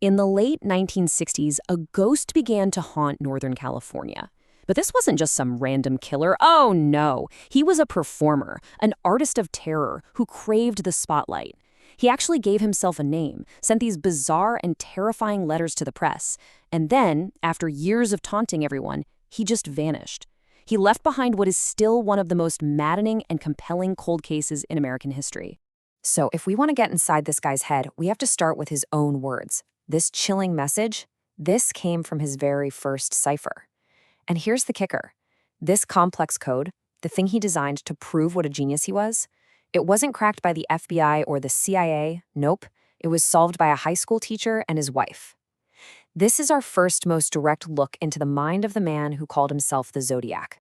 In the late 1960s, a ghost began to haunt Northern California. But this wasn't just some random killer. Oh no, he was a performer, an artist of terror who craved the spotlight. He actually gave himself a name, sent these bizarre and terrifying letters to the press, and then, after years of taunting everyone, he just vanished. He left behind what is still one of the most maddening and compelling cold cases in American history. So, if we want to get inside this guy's head, we have to start with his own words. This chilling message, this came from his very first cipher. And here's the kicker. This complex code, the thing he designed to prove what a genius he was, it wasn't cracked by the FBI or the CIA. Nope. It was solved by a high school teacher and his wife. This is our first, most direct look into the mind of the man who called himself the Zodiac.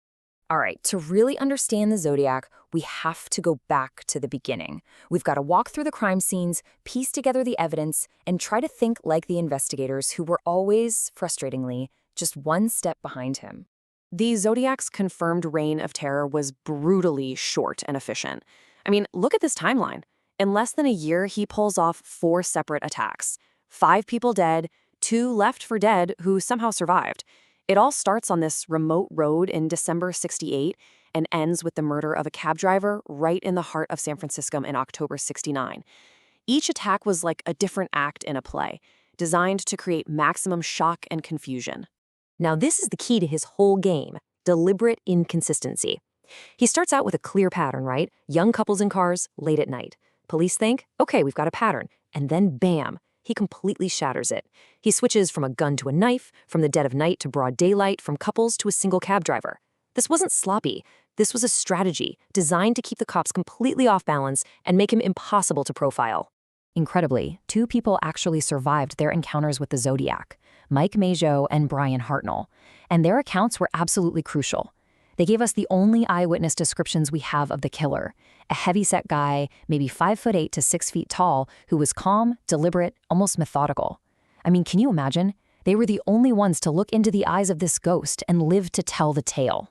All right, to really understand the Zodiac, we have to go back to the beginning. We've got to walk through the crime scenes, piece together the evidence, and try to think like the investigators who were always, frustratingly, just one step behind him. The Zodiac's confirmed reign of terror was brutally short and efficient. I mean, look at this timeline. In less than a year, he pulls off 4 separate attacks. 5 people dead, 2 left for dead who somehow survived. It all starts on this remote road in December '68 and ends with the murder of a cab driver right in the heart of San Francisco in October '69. Each attack was like a different act in a play, designed to create maximum shock and confusion. Now, this is the key to his whole game: deliberate inconsistency. He starts out with a clear pattern, right? Young couples in cars, late at night. Police think, okay, we've got a pattern. And then bam, he completely shatters it. He switches from a gun to a knife, from the dead of night to broad daylight, from couples to a single cab driver. This wasn't sloppy. This was a strategy designed to keep the cops completely off balance and make him impossible to profile. Incredibly, 2 people actually survived their encounters with the Zodiac, Mike Mageau and Brian Hartnell, and their accounts were absolutely crucial. They gave us the only eyewitness descriptions we have of the killer, a heavy-set guy, maybe 5'8" to 6 feet tall, who was calm, deliberate, almost methodical. I mean, can you imagine? They were the only ones to look into the eyes of this ghost and live to tell the tale.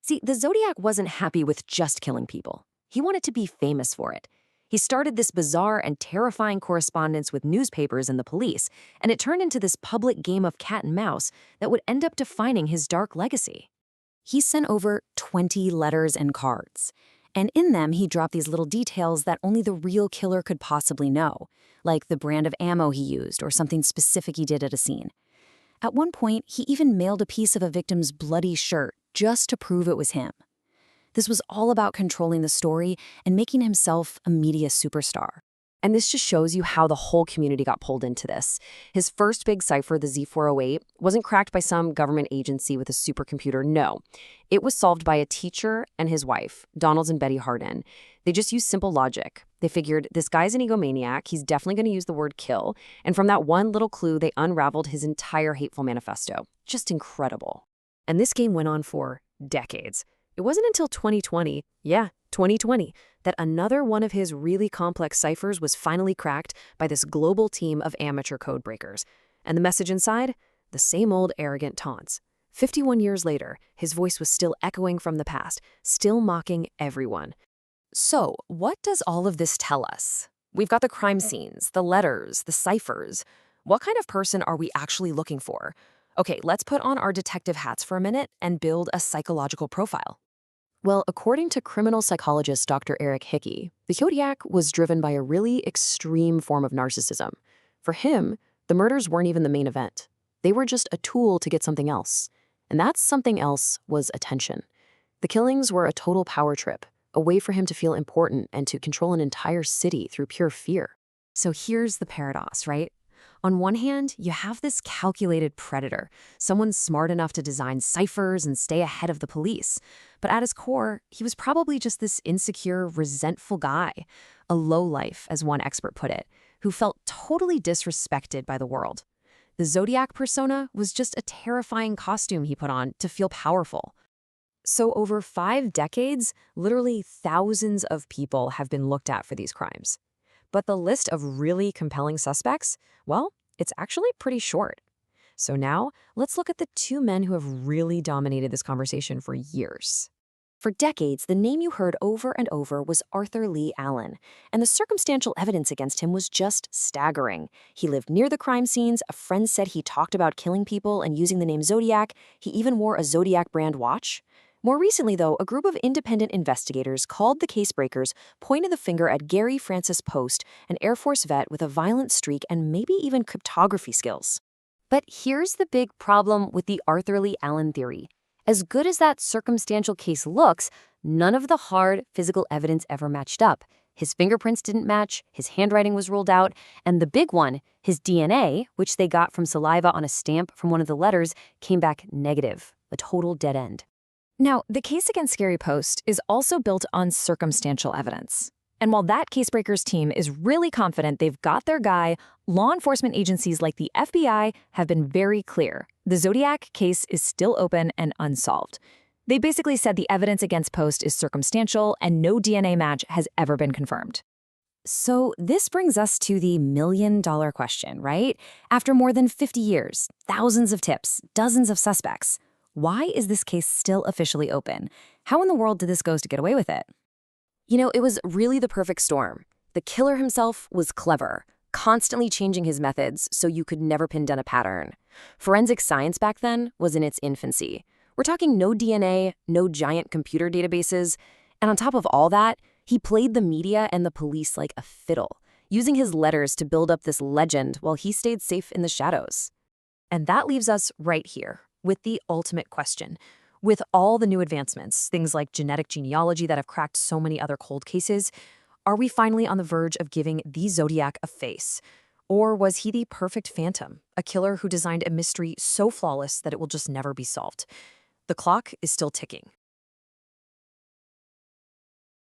See, the Zodiac wasn't happy with just killing people. He wanted to be famous for it. He started this bizarre and terrifying correspondence with newspapers and the police, and it turned into this public game of cat and mouse that would end up defining his dark legacy. He sent over 20 letters and cards, and in them he dropped these little details that only the real killer could possibly know, like the brand of ammo he used or something specific he did at a scene. At one point, he even mailed a piece of a victim's bloody shirt just to prove it was him. This was all about controlling the story and making himself a media superstar. And this just shows you how the whole community got pulled into this. His first big cipher, the Z408, wasn't cracked by some government agency with a supercomputer, no. It was solved by a teacher and his wife, Donald and Betty Hardin. They just used simple logic. They figured, this guy's an egomaniac, he's definitely going to use the word kill, and from that one little clue, they unraveled his entire hateful manifesto. Just incredible. And this game went on for decades. It wasn't until 2020, 2020, that another one of his really complex ciphers was finally cracked by this global team of amateur code breakers. And the message inside? The same old arrogant taunts. 51 years later, his voice was still echoing from the past, still mocking everyone. So, what does all of this tell us? We've got the crime scenes, the letters, the ciphers. What kind of person are we actually looking for? Okay, let's put on our detective hats for a minute and build a psychological profile. Well, according to criminal psychologist Dr. Eric Hickey, the Zodiac was driven by a really extreme form of narcissism. For him, the murders weren't even the main event. They were just a tool to get something else. And that something else was attention. The killings were a total power trip, a way for him to feel important and to control an entire city through pure fear. So here's the paradox, right? On one hand, you have this calculated predator, someone smart enough to design ciphers and stay ahead of the police. But at his core, he was probably just this insecure, resentful guy, a lowlife, as one expert put it, who felt totally disrespected by the world. The Zodiac persona was just a terrifying costume he put on to feel powerful. So over 5 decades, literally thousands of people have been looked at for these crimes. But the list of really compelling suspects, well, it's actually pretty short. So now, let's look at the 2 men who have really dominated this conversation for years. For decades, the name you heard over and over was Arthur Lee Allen, and the circumstantial evidence against him was just staggering. He lived near the crime scenes, a friend said he talked about killing people and using the name Zodiac, he even wore a Zodiac brand watch. More recently, though, a group of independent investigators called the Casebreakers pointed the finger at Gary Francis Post, an Air Force vet with a violent streak and maybe even cryptography skills. But here's the big problem with the Arthur Lee Allen theory. As good as that circumstantial case looks, none of the hard physical evidence ever matched up. His fingerprints didn't match, his handwriting was ruled out, and the big one, his DNA, which they got from saliva on a stamp from one of the letters, came back negative, a total dead end. Now, the case against Gary Post is also built on circumstantial evidence. And while that Casebreakers team is really confident they've got their guy, law enforcement agencies like the FBI have been very clear. The Zodiac case is still open and unsolved. They basically said the evidence against Post is circumstantial and no DNA match has ever been confirmed. So this brings us to the million-dollar question, right? After more than 50 years, thousands of tips, dozens of suspects, why is this case still officially open? How in the world did this ghost get away with it? You know, it was really the perfect storm. The killer himself was clever, constantly changing his methods so you could never pin down a pattern. Forensic science back then was in its infancy. We're talking no DNA, no giant computer databases, and on top of all that, he played the media and the police like a fiddle, using his letters to build up this legend while he stayed safe in the shadows. And that leaves us right here with the ultimate question. With all the new advancements, things like genetic genealogy that have cracked so many other cold cases, are we finally on the verge of giving the Zodiac a face? Or was he the perfect phantom, a killer who designed a mystery so flawless that it will just never be solved? The clock is still ticking.